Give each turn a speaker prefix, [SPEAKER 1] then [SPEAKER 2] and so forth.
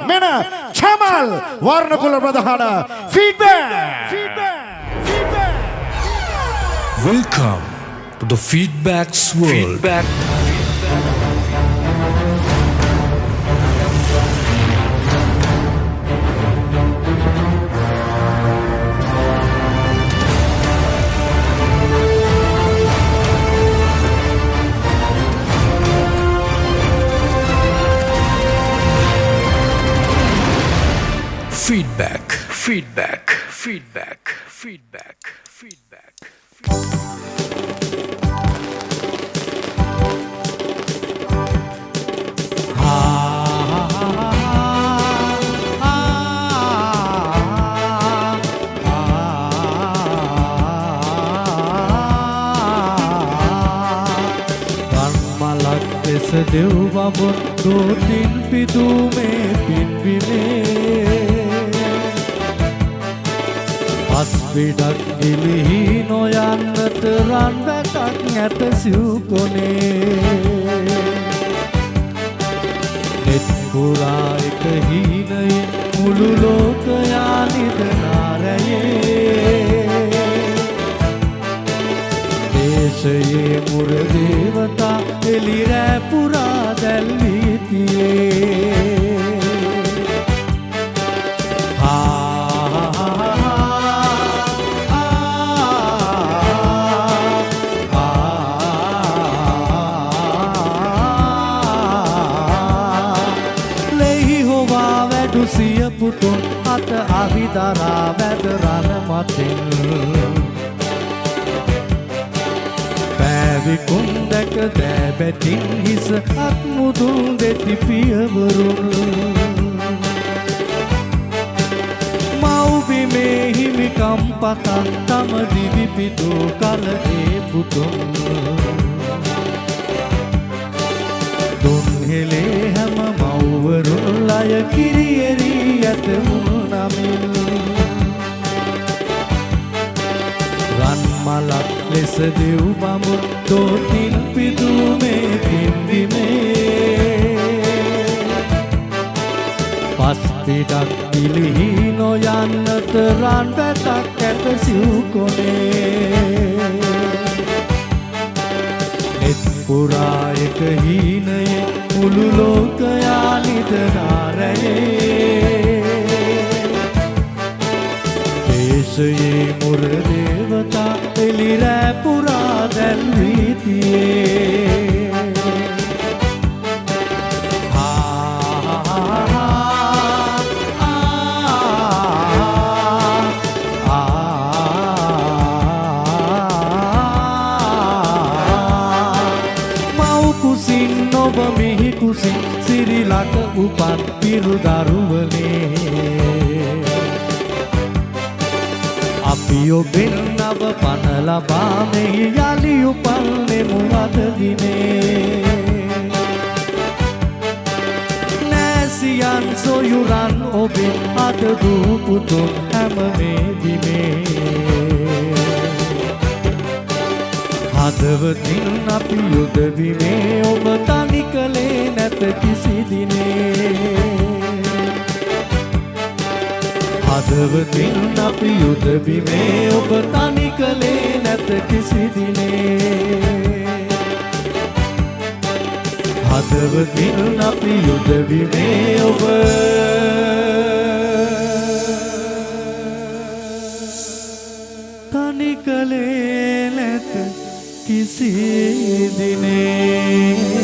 [SPEAKER 1] මෙන චමල් වර්ණකුල ප්‍රධාන feedback.
[SPEAKER 2] Welcome to the Feedback's world. Feedback.
[SPEAKER 3] देव बाबुन दो तीन पिदू में पिनबिने अस्पिडक इलिही नोयान्नत रानबैटक ङැත සිව්කොනේ නෙත් පුරා එක හීනයෙන් මුළු ලෝකයා නිදනාරයේ දේශයේ මුර දේවතා එලිරෑ පුරා දැල්වී තියේ ලෙහි හොවා වැඩු සිය පුතුන් අත අවිදරා වැද රණ මතින් පැවිකුම් දැක දෑබැටින් හිස අත් මුදුන් දෙති පියවරුන් මව්බිමේ හිමිකම් පතන් තම දිවි පිදු කල ඒ පුතුන් දුන්හෙලේ හැම මව්වරුන් ලය කිරියරී ඇත මුණමින් මලක් ලෙස දෙව් බඹුන් දෝතින් පිදුමේ පින්දිමේ පස් පිටක් පිළිහි නොයන්නත රන් වැටක් ඇත සිව්කොනේ නෙත් පුරා එක හීනයේ මුළු ලෝකයා නිදනාරයේ දේශයේ මුර දේවතා එලිරෑ පුරා දැල්වී තියේ මව් කුසින් නොබ මිහි කුසින් සිරිලක උපන් පිරු දරුවනේ අපි ඔබෙන් නව පන ලබා මෙහි යලි උපන්නෙමු අද දිනේ නෑසියන් සොයුරන් ඔබෙන් අද දූ පුතුන් හැම මේ දිනේ හදවතින් අපි යොදවිමේ ඔබ තනි කලේ නැත කිසි දිනේ හදවතින් අපි යුදබිමේ ඔබ තනි කලේ නැත කිසි දිනේ හදවතින් අපි යුදබිමේ ඔබ තනි කලේ නැත කිසි දිනේ